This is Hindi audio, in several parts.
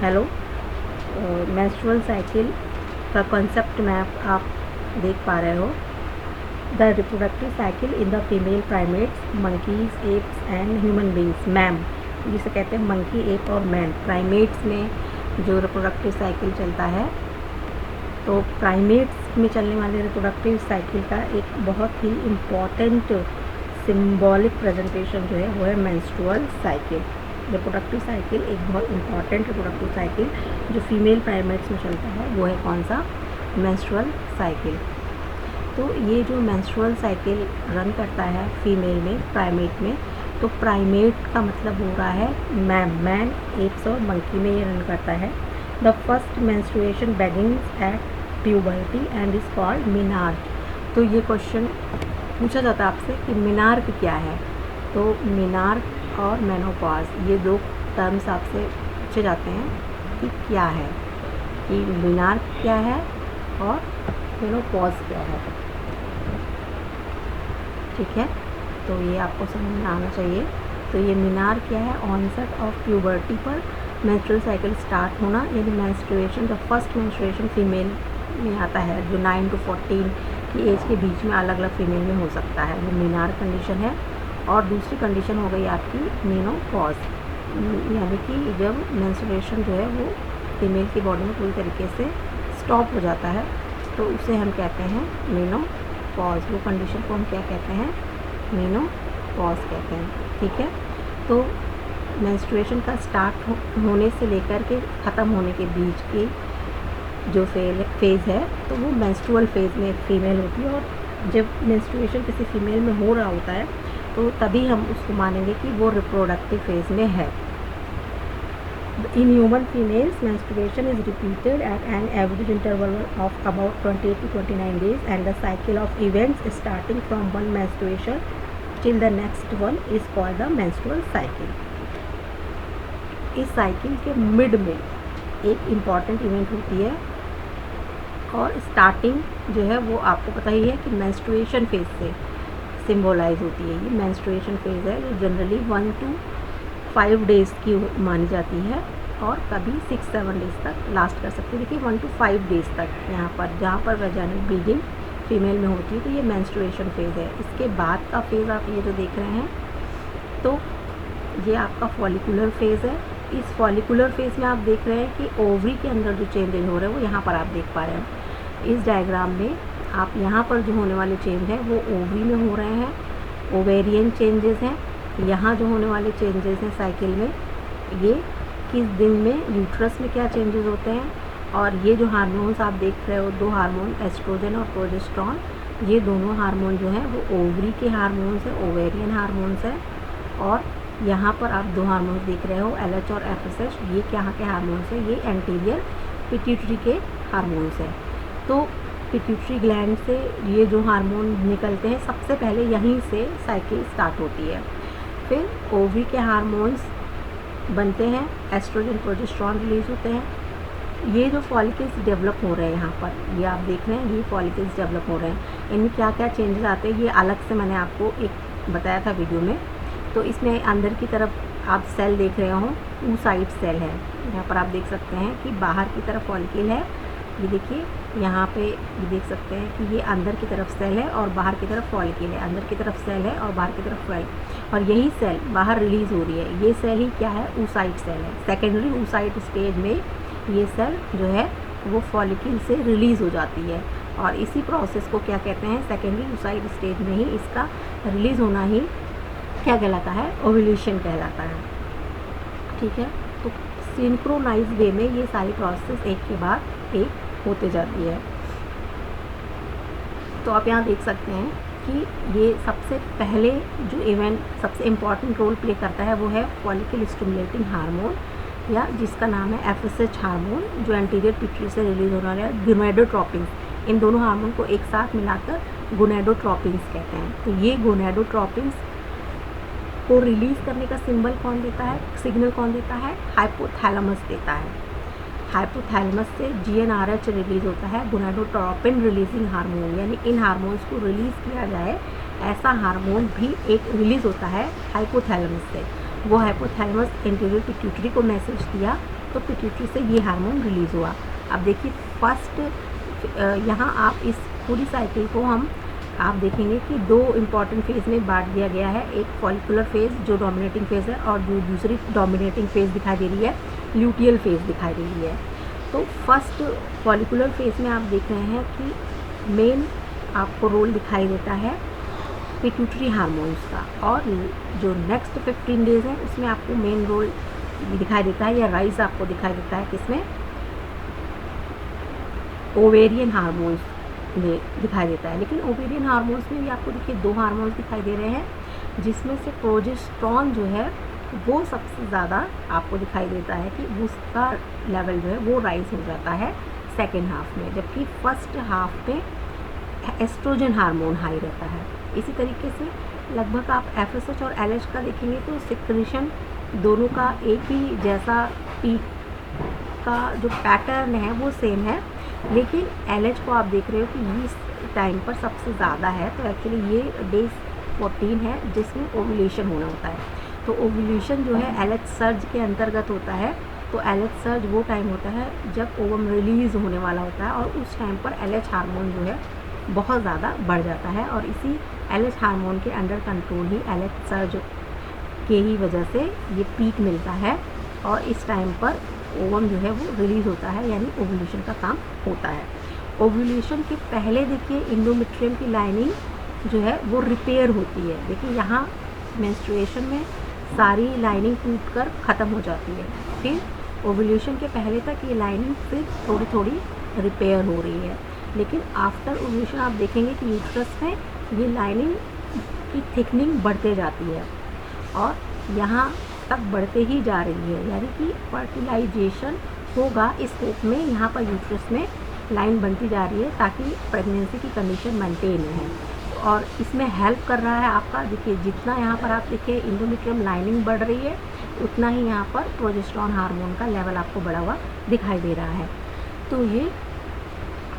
हेलो, मेंस्ट्रुअल साइकिल का कॉन्सेप्ट मैप आप देख पा रहे हो। The reproductive cycle in the female primates, monkeys, apps and human beings. Ma'am जिसे कहते हैं मंकी, एप और मैन। प्राइमेट्स में जो रिप्रोडक्टिव साइकिल चलता है, तो प्राइमेट्स में चलने वाले रिप्रोडक्टिव साइकिल का एक बहुत ही इम्पॉर्टेंट सिंबॉलिक प्रेजेंटेशन जो है वो है मेंस्ट्रुअल साइकिल। रिप्रोडक्टिव साइकिल एक बहुत इंपॉर्टेंट रिप्रोडक्टिव साइकिल जो फीमेल प्राइमेट्स में चलता है वो है कौन सा? Menstrual cycle. तो ये जो मेंस्ट्रुअल साइकिल रन करता है फीमेल में, प्राइमेट में, तो प्राइमेट का मतलब हो रहा है मैन, एप्स और मंकी में ये रन करता है। The first menstruation begins at puberty and is called menarche. तो ये क्वेश्चन पूछा जाता है आपसे कि मिनार्क क्या है। तो मिनार्क और मेनोपॉज ये दो टर्म्स आपसे पूछे जाते हैं कि क्या है, कि मिनार्क क्या है और मेनोपॉज क्या है। ठीक है, तो ये आपको समझ में आना चाहिए। तो ये मिनार्क क्या है? ऑनसेट ऑफ प्यूबर्टी पर मेंस्ट्रुअल साइकिल स्टार्ट होना, यानी menstruation, the first menstruation female में आता है जो 9 to 14 की एज के बीच में अलग अलग फीमेल में हो सकता है, वो मिनार्क कंडीशन है। और दूसरी कंडीशन हो गई आपकी मेनोपॉज, यानी कि जब मेंस्ट्रुएशन जो है वो फीमेल की बॉडी में पूरी तरीके से स्टॉप हो जाता है, तो उसे हम कहते हैं मेनोपॉज। वो कंडीशन को हम क्या कहते हैं? मेनोपॉज कहते हैं। ठीक है, तो मेंस्ट्रुएशन का स्टार्ट होने से लेकर के ख़त्म होने के बीच की जो फेज़ है, तो वो मेंस्ट्रुअल फेज़ में फीमेल होती है। और जब मेंस्ट्रुएशन किसी फीमेल में हो रहा होता है तो तभी हम उसको मानेंगे कि वो रिप्रोडक्टिव फेज़ में है। In human females menstruation is repeated at an average interval of about 28 to 29 days and the cycle of events starting from one menstruation till the next one is called the menstrual cycle. इस साइकिल के मिड में एक इम्पॉर्टेंट इवेंट होती है, और स्टार्टिंग जो है वो आपको पता ही है कि मेंस्ट्रुएशन फेज़ से सिम्बोलाइज होती है। ये मेंस्ट्रुएशन फेज़ है जो जनरली 1 to 5 days की मानी जाती है, और कभी 6-7 days तक लास्ट कर सकती है। देखिए 1 to 5 days तक यहाँ पर, जहाँ पर वैजाइनल ब्लीडिंग फीमेल में होती है, तो ये मेंस्ट्रुएशन फेज़ है। इसके बाद का फेज़ आप ये जो देख रहे हैं, तो ये आपका फॉलिकुलर फेज़ है। इस फॉलिकुलर फेज़ में आप देख रहे हैं कि ओवरी के अंदर जो चेंजेज हो रहे हैं वो यहाँ पर आप देख पा रहे हैं। इस डायग्राम में आप यहाँ पर जो होने वाले चेंज हैं वो ओवरी में हो रहे हैं, ओवेरियन चेंजेस हैं। यहाँ जो होने वाले चेंजेस हैं साइकिल में, ये किस दिन में यूट्रस में क्या चेंजेस होते हैं। और ये जो हार्मोन्स आप देख रहे हो, दो हार्मोन एस्ट्रोजन और प्रोजेस्टेरॉन, ये दोनों हार्मोन जो हैं वो ओवरी के हार्मोन्स हैं, ओवेरियन हार्मोन्स हैं। और यहाँ पर आप दो हार्मोन्स देख रहे हो, LH और FSH, ये क्या के हार्मोन्स हैं? ये एंटीरियर पिट्यूटरी के हार्मोन्स हैं। तो पिट्यूटरी ग्लैंड से ये जो हार्मोन निकलते हैं, सबसे पहले यहीं से साइकिल स्टार्ट होती है। फिर ओवरी के हार्मोन्स बनते हैं, एस्ट्रोजन, प्रोजेस्टेरॉन रिलीज होते हैं। ये जो फॉलिकल्स डेवलप हो रहे हैं यहाँ पर, ये आप देख रहे हैं, ये फॉलिकल्स डेवलप हो रहे हैं। इनमें क्या क्या चेंजेस आते हैं ये अलग से मैंने आपको एक बताया था वीडियो में। तो इसमें अंदर की तरफ आप सेल देख रहे हो, oocyte सेल है। यहाँ पर आप देख सकते हैं कि बाहर की तरफ फॉलिकल है, ये देखिए यहाँ पे ये देख सकते हैं कि ये अंदर की तरफ सेल है और बाहर की तरफ फॉलिकल है। अंदर की तरफ सेल है और बाहर की तरफ फॉल, और यही सेल बाहर रिलीज़ हो रही है। ये सेल ही क्या है? oocyte सेल है। सेकेंडरी oocyte स्टेज में ये सेल जो है वो फॉलिकल से रिलीज़ हो जाती है, और इसी प्रोसेस को क्या कहते हैं? सेकेंडरी oocyte स्टेज में ही इसका रिलीज़ होना ही क्या कहलाता है? ओव्यूलेशन कहलाता है। ठीक है, तो सिंक्रोनाइज वे में ये सारी प्रोसेस एक के बाद एक होते जाती है। तो आप यहाँ देख सकते हैं कि ये सबसे पहले जो इवेंट सबसे इम्पॉर्टेंट रोल प्ले करता है वो है फॉलिकल स्टिमुलेटिंग हार्मोन, या जिसका नाम है FSH हार्मोन, जो एंटीरियर पिट्यूटरी से रिलीज होने वाला है। गोनेडोट्रोपिन्स, इन दोनों हार्मोन को एक साथ मिलाकर गोनेडोट्रोपिन्स कहते हैं। तो ये गोनेडोट्रोपिन्स को रिलीज़ करने का सिंबल कौन देता है, सिग्नल कौन देता है? हाइपोथैलेमस देता है। हाइपोथैलेमस से GnRH रिलीज़ होता है, गोनेडोट्रोपिन रिलीजिंग हार्मोन, यानी इन हार्मोन्स को रिलीज़ किया जाए ऐसा हार्मोन भी एक रिलीज़ होता है हाइपोथैलेमस से। वो हाइपोथैलेमस एंटीरियर पिट्यूटरी को मैसेज दिया तो पिट्यूटरी से ये हार्मोन रिलीज़ हुआ। अब देखिए फर्स्ट यहाँ आप इस पूरी साइकिल को आप देखेंगे कि दो इम्पॉर्टेंट फेज़ में बांट दिया गया है। एक फॉलिकुलर फेज़ जो डोमिनेटिंग फेज़ है, और जो दूसरी डोमिनेटिंग फेज़ दिखाई दे रही है ल्यूटियल फेज़ दिखाई दे रही है। तो फर्स्ट फॉलिकुलर फेज़ में आप देख रहे हैं कि मेन आपको रोल दिखाई देता है पिट्यूटरी हार्मोन्स का, और जो नेक्स्ट 15 डेज़ है उसमें आपको मेन रोल दिखाई देता है, या राइज आपको दिखाई देता है किसमें, ओवेरियन हार्मोन्स में दिखाई देता है। लेकिन ओवेरियन हार्मोन्स में भी आपको देखिए दो हार्मोन्स दिखाई दे रहे हैं, जिसमें से प्रोजेस्टेरॉन जो है वो सबसे ज़्यादा आपको दिखाई देता है कि उसका लेवल जो है वो राइज हो जाता है सेकेंड हाफ में, जबकि फर्स्ट हाफ में एस्ट्रोजन हार्मोन हाई रहता है। इसी तरीके से लगभग आप FSH और LH का देखेंगे तो सिक्रेशन दोनों का एक ही जैसा पीक का जो पैटर्न है वो सेम है, लेकिन LH को आप देख रहे हो कि इस टाइम पर सबसे ज़्यादा है। तो एक्चुअली ये डे 14 है जिसमें ओव्यूलेशन होना होता है। तो ओव्यूलेशन जो है LH सर्ज के अंतर्गत होता है। तो LH सर्ज वो टाइम होता है जब ओवम रिलीज़ होने वाला होता है, और उस टाइम पर LH हार्मोन जो है बहुत ज़्यादा बढ़ जाता है, और इसी LH हार्मोन के अंडर कंट्रोल ही LH सर्ज के ही वजह से ये पीक मिलता है, और इस टाइम पर ओवम जो है वो रिलीज़ होता है, यानी ओव्यूलेशन का काम होता है। ओव्यूलेशन के पहले देखिए इंडोमेट्रियम की लाइनिंग जो है वो रिपेयर होती है। देखिए यहाँ मेंस्ट्रुएशन में सारी लाइनिंग टूटकर ख़त्म हो जाती है, फिर ओव्यूलेशन के पहले तक ये लाइनिंग फिर थोड़ी थोड़ी रिपेयर हो रही है। लेकिन आफ्टर ओव्यूलेशन आप देखेंगे कि यूट्रस में ये लाइनिंग की थिकनिंग बढ़ते जाती है, और यहाँ तक बढ़ते ही जा रही है, यानी कि फर्टिलाइजेशन होगा इस होप में यहाँ पर यूट्रस में लाइन बनती जा रही है ताकि प्रेगनेंसी की कंडीशन मेंटेन रहे। और इसमें हेल्प कर रहा है आपका, देखिए जितना यहाँ पर आप देखिए इंडोमेट्रियम लाइनिंग बढ़ रही है, उतना ही यहाँ पर प्रोजेस्टेरॉन हार्मोन का लेवल आपको बढ़ा हुआ दिखाई दे रहा है। तो ये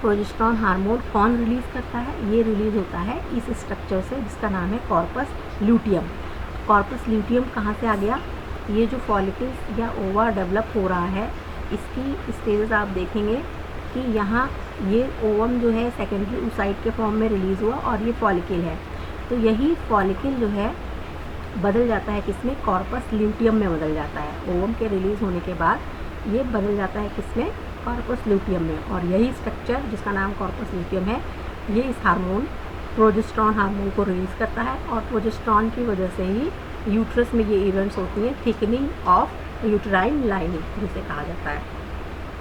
प्रोजेस्टेरॉन हार्मोन कौन रिलीज़ करता है? ये रिलीज़ होता है इस स्ट्रक्चर से जिसका नाम है कॉर्पस ल्यूटियम। कॉर्पस ल्यूटियम कहाँ से आ गया? ये जो फॉलिकल्स या ओवा डेवलप हो रहा है, इसकी स्टेजेस आप देखेंगे कि यहाँ ये ओवम जो है सेकेंडरी oocyte के फॉर्म में रिलीज़ हुआ, और ये फॉलिकल है। तो यही फॉलिकल जो है बदल जाता है किसमें? कॉर्पस ल्यूटियम में बदल जाता है। ओवम के रिलीज़ होने के बाद ये बदल जाता है किसमें? कॉर्पस ल्यूटियम में। और यही स्ट्रक्चर जिसका नाम कॉर्पस ल्यूटियम है, ये इस हार्मोन प्रोजेस्टेरॉन हार्मोन को रिलीज़ करता है, और प्रोजेस्टेरॉन की वजह से ही यूट्रस में ये इवेंट्स होती हैं, थिकनिंग ऑफ यूट्राइन लाइनिंग जिसे कहा जाता है।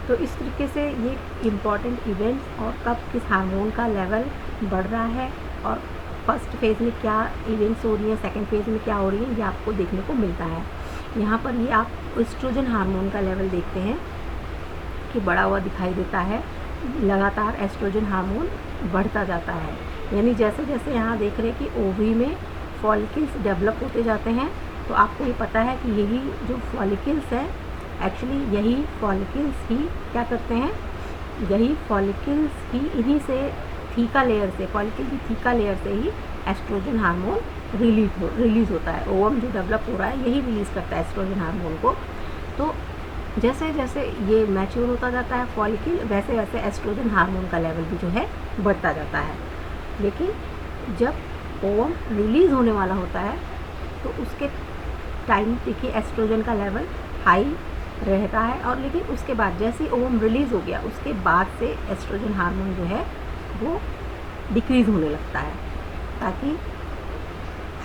तो इस तरीके से ये इम्पॉर्टेंट इवेंट्स और कब किस हार्मोन का लेवल बढ़ रहा है, और फर्स्ट फेज़ में क्या इवेंट्स हो रही हैं, सेकंड फेज़ में क्या हो रही है, ये आपको देखने को मिलता है। यहाँ पर ये आप एस्ट्रोजन हार्मोन का लेवल देखते हैं कि बढ़ा हुआ दिखाई देता है, लगातार एस्ट्रोजन हार्मोन बढ़ता जाता है। यानी जैसे जैसे यहाँ देख रहे हैं कि ओवरी में फॉलिकल्स डेवलप होते जाते हैं, तो आपको ये पता है कि यही जो फॉलिकल्स है, एक्चुअली यही फॉलिकल्स ही क्या करते हैं, यही फॉलिकल्स ही इन्हीं से थीका लेयर से, फॉलिकल की थीका लेयर से ही एस्ट्रोजन हार्मोन रिलीज़ होता है। ओवम जो डेवलप हो रहा है यही रिलीज़ करता है एस्ट्रोजन हार्मोन को। तो जैसे जैसे ये मैच्योर होता जाता है फॉलिकल, वैसे वैसे एस्ट्रोजन हार्मोन का लेवल भी जो है बढ़ता जाता है। लेकिन जब ओवम रिलीज़ होने वाला होता है तो उसके टाइम देखिए एस्ट्रोजन का लेवल हाई रहता है, और लेकिन उसके बाद जैसे ओवम रिलीज़ हो गया उसके बाद से एस्ट्रोजन हार्मोन जो है वो डिक्रीज़ होने लगता है, ताकि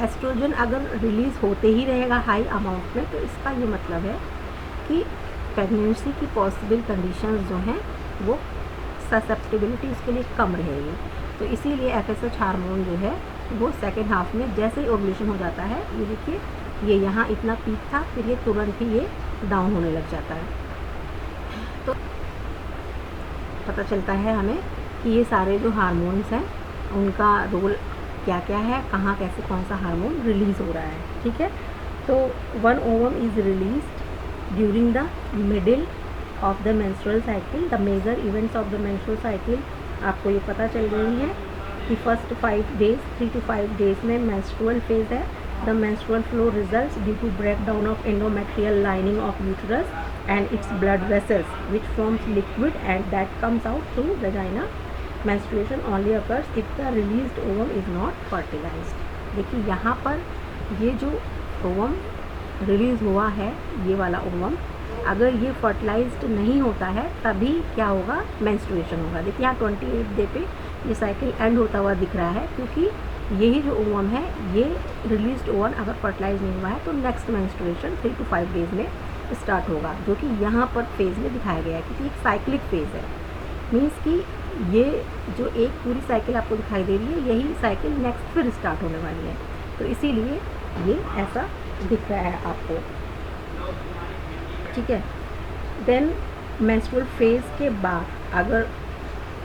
एस्ट्रोजन अगर रिलीज़ होते ही रहेगा हाई अमाउंट में, तो इसका ये मतलब है कि प्रेगनेंसी की पॉसिबल कंडीशंस जो हैं वो ससेप्टिबिलिटी उसके लिए कम रहेगी। तो इसीलिए FSH हार्मोन जो है वो सेकेंड हाफ में जैसे ही ओव्यूलेशन हो जाता है, ये देखिए ये यहाँ इतना पीक था, फिर ये तुरंत ही ये डाउन होने लग जाता है। तो पता चलता है हमें कि ये सारे जो हार्मोन्स हैं उनका रोल क्या क्या है, कहाँ कैसे कौन सा हार्मोन रिलीज़ हो रहा है। ठीक है, तो one ovum is released during the middle of the menstrual cycle. The major events of the menstrual cycle आपको ये पता चल रही है कि फर्स्ट 5 डेज 3 to 5 डेज में मेंस्ट्रुअल फेज है। The menstrual flow results due to breakdown of endometrial lining of uterus and its blood vessels which forms liquid and that comes out through vagina. Menstruation only occurs if the released ovum is not fertilized. देखिए यहाँ पर ये जो ओवम रिलीज़ हुआ है, ये वाला ओवम, अगर ये फर्टिलाइज्ड नहीं होता है तभी क्या होगा, मेंस्ट्रुएशन होगा। देखिए यहाँ 28 डे पे ये साइकिल एंड होता हुआ दिख रहा है, क्योंकि यही जो ओवम है, ये रिलीज्ड ओवम अगर फर्टिलाइज नहीं हुआ है तो नेक्स्ट मेंस्ट्रुएशन 3 to 5 डेज़ में स्टार्ट होगा, जो कि यहाँ पर फेज़ में दिखाया गया है, क्योंकि एक साइक्लिक फेज़ है। मीन्स कि ये जो एक पूरी साइकिल आपको दिखाई दे रही है, यही साइकिल नेक्स्ट फिर स्टार्ट होने वाली है, तो इसीलिए ये ऐसा दिख रहा है आपको, ठीक है। देन मेंस्ट्रुअल फेज़ के बाद अगर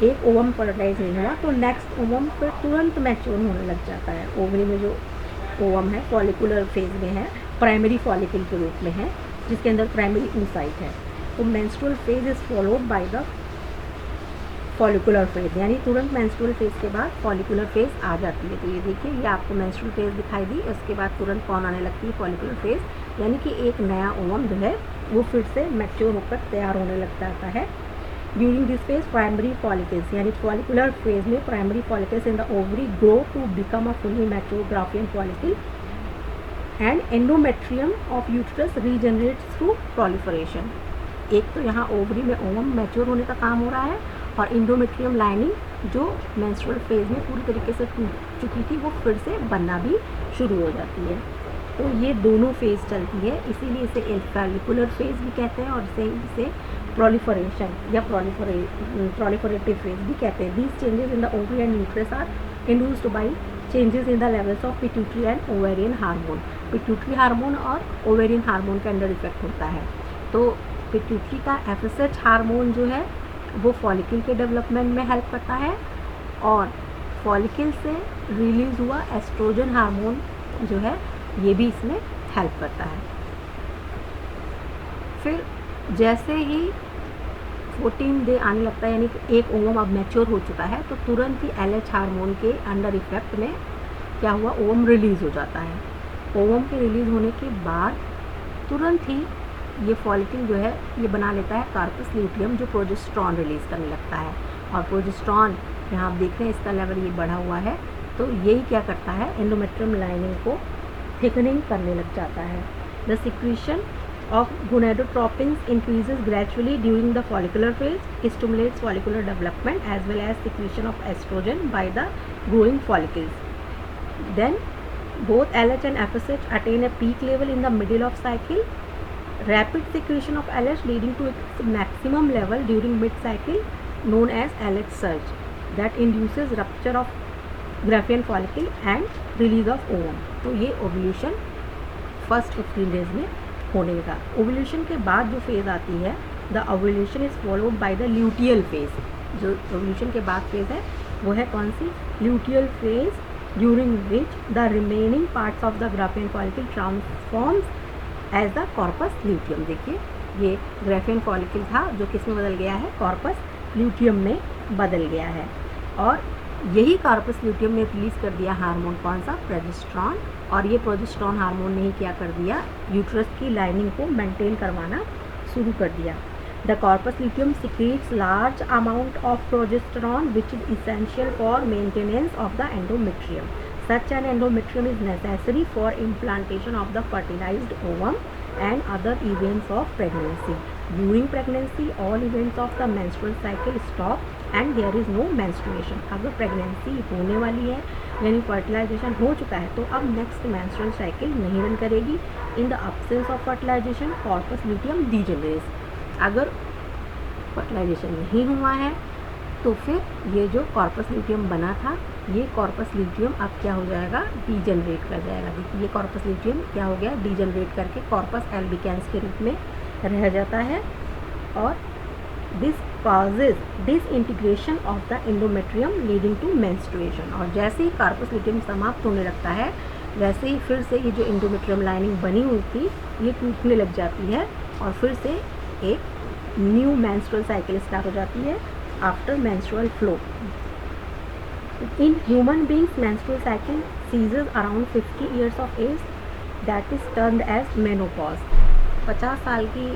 एक ओवम फर्टिलाइज नहीं हुआ तो नेक्स्ट ओवम पर तुरंत मैच्योर होने लग जाता है। ओवरी में जो ओवम है फॉलिकुलर फेज़ में है, प्राइमरी फॉलिकल के रूप में है, जिसके अंदर प्राइमरी oocyte है। तो menstrual phase is followed by the follicular phase, यानी तुरंत मेंस्ट्रुअल फेज़ के बाद फॉलिकुलर फेज़ आ जाती है। तो ये देखिए, ये आपको मेंस्ट्रुअल फेज़ दिखाई दी, उसके बाद तुरंत कौन आने लगती है, फॉलिकुलर फेज़, यानी कि एक नया ओवम जो है वो फिर से मैच्योर होकर तैयार होने लग जाता है। During this phase primary follicles, यानी फॉलिकुलर फेज में primary follicles in the ovary grow to become a fully mature Graafian follicle and endometrium of uterus regenerates through proliferation. एक तो यहाँ ओवरी में ओवम मैच्योर होने का काम हो रहा है, और इंडोमेट्रियम लाइनिंग जो मेंस्ट्रुअल फेज में पूरी तरीके से टूट चुकी थी वो फिर से बनना भी शुरू हो जाती है। तो ये दोनों फेज़ चलती है, इसीलिए इसे फॉलिकुलर फेज़ भी कहते हैं और इसे प्रोलिफरेशन या प्रोलिफरेटिव फेज भी कहते हैं। These changes in the ovary and uterus are induced by changes in the levels of pituitary and ovarian hormone. Pituitary hormone और ओवेरियन हार्मोन के अंडर इफेक्ट होता है। तो पिट्यूटरी का FSH हार्मोन जो है वो फॉलिकल के डेवलपमेंट में हेल्प करता है, और फॉलिकल से रिलीज़ हुआ एस्ट्रोजन हार्मोन जो है ये भी इसमें हेल्प करता है। फिर जैसे ही 14 डे आने लगता है, यानी कि एक ओवम अब मैच्योर हो चुका है, तो तुरंत ही LH हार्मोन के अंडर इफेक्ट में क्या हुआ, ओवम रिलीज़ हो जाता है। ओवम के रिलीज़ होने के बाद तुरंत ही ये फॉलिकल जो है ये बना लेता है कार्पस ल्यूटियम, जो प्रोजेस्टेरॉन रिलीज़ करने लगता है। और प्रोजेस्टेरॉन यहाँ आप देख रहे हैं इसका लेवल ये बढ़ा हुआ है, तो यही क्या करता है, एंडोमेट्रियम लाइनिंग को थिकनिंग करने लग जाता है। The secretion of gonadotropins increases gradually during the follicular phase, stimulates follicular development as well as secretion of estrogen by the growing follicles. Then both LH and FSH attain a peak level in the middle of cycle. Rapid secretion of LH leading to its maximum level during mid cycle known as LH surge that induces rupture of Graafian follicle and release of ovum. तो ये ओव्यूलेशन फर्स्ट 15 डेज में होने का। ओव्यूलेशन के बाद जो फेज़ आती है, the ovulation is followed by the luteal phase. जो ओव्यूलेशन के बाद फेज़ है वो है कौन सी, luteal phase, during which the remaining parts of the graafian follicle transforms as the corpus luteum. देखिए ये ग्राफियन फॉलिकल था जो किस में बदल गया है, कॉर्पस ल्यूटियम में बदल गया है। और यही कार्पस ल्यूटियम ने रिलीज़ कर दिया हार्मोन कौन सा, प्रोजेस्टेरॉन, और ये प्रोजेस्टेरॉन हार्मोन ने ही क्या कर दिया, यूट्रस की लाइनिंग को मेंटेन करवाना शुरू कर दिया। The corpus luteum secretes large amount of progesterone which is essential for maintenance of the endometrium. Such an endometrium is necessary for implantation of the fertilised ovum and other events of pregnancy. During pregnancy, all events of the menstrual cycle stop and there is no menstruation. अगर प्रेगनेंसी होने वाली है यानी फर्टिलाइजेशन हो चुका है तो अब नेक्स्ट मेंस्ट्रुअल साइकिल नहीं रन करेगी। In the absence of fertilisation corpus luteum degenerates. अगर फर्टिलाइजेशन नहीं हुआ है तो फिर ये जो कॉर्पस ल्यूटियम बना था, ये कॉर्पस ल्यूटियम अब क्या हो जाएगा, डीजनरेट कर जाएगा। देखिए ये कॉर्पस ल्यूटियम क्या हो गया, डीजनरेट करके कॉर्पस एल्बिकेंस के रूप में रह जाता है। और this causes disintegration of the endometrium leading to menstruation. और जैसे ही कॉर्पस ल्यूटियम समाप्त होने लगता है वैसे ही फिर से ये जो एंडोमेट्रियम लाइनिंग बनी हुई थी ये टूटने लग जाती है और फिर से एक न्यू मेंस्ट्रुअल साइकिल स्टार्ट हो जाती है after menstrual flow. In human beings, menstrual cycle ceases around 50 years of age, that is termed as menopause. 50 साल की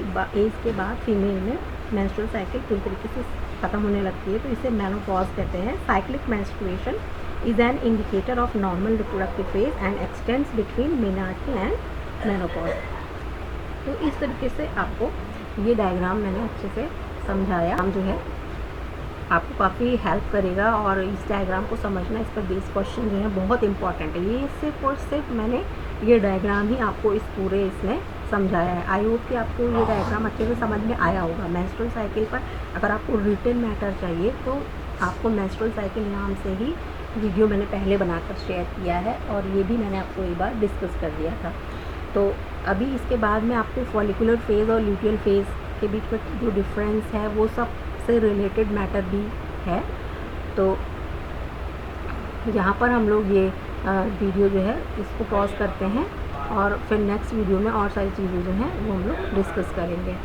एज के बाद फीमेल में मेंस्ट्रुअल साइकिल पूरी तरीके से ख़त्म होने लगती है, तो इसे मेनोपॉज कहते हैं। Cyclic menstruation is an indicator of normal reproductive phase and x tends between menarche and menopause. तो इस तरीके से आपको ये डायग्राम मैंने अच्छे से समझाया, हम जो है आपको काफ़ी हेल्प करेगा। और इस डायग्राम को समझना, इस पर बेस्ड क्वेश्चन जो है बहुत इंपॉर्टेंट है। ये सिर्फ और सिर्फ मैंने ये डायग्राम ही आपको इस पूरे इसमें समझाया है। आई होप कि आपको ये डायग्राम अच्छे से समझ में आया होगा। मेंस्ट्रुअल साइकिल पर अगर आपको रिटन मैटर चाहिए तो आपको मेंस्ट्रुअल साइकिल नाम से ही वीडियो मैंने पहले बनाकर शेयर किया है, और ये भी मैंने आपको एक बार डिस्कस कर दिया था। तो अभी इसके बाद में आपको फॉलिकुलर फेज़ और ल्यूटियल फेज़ के बीच में जो डिफरेंस है वो सब से रिलेटेड मैटर भी है। तो यहाँ पर हम लोग ये वीडियो जो है इसको पॉज करते हैं, और फिर नेक्स्ट वीडियो में और सारी चीज़ें जो हैं वो हम लोग डिस्कस करेंगे।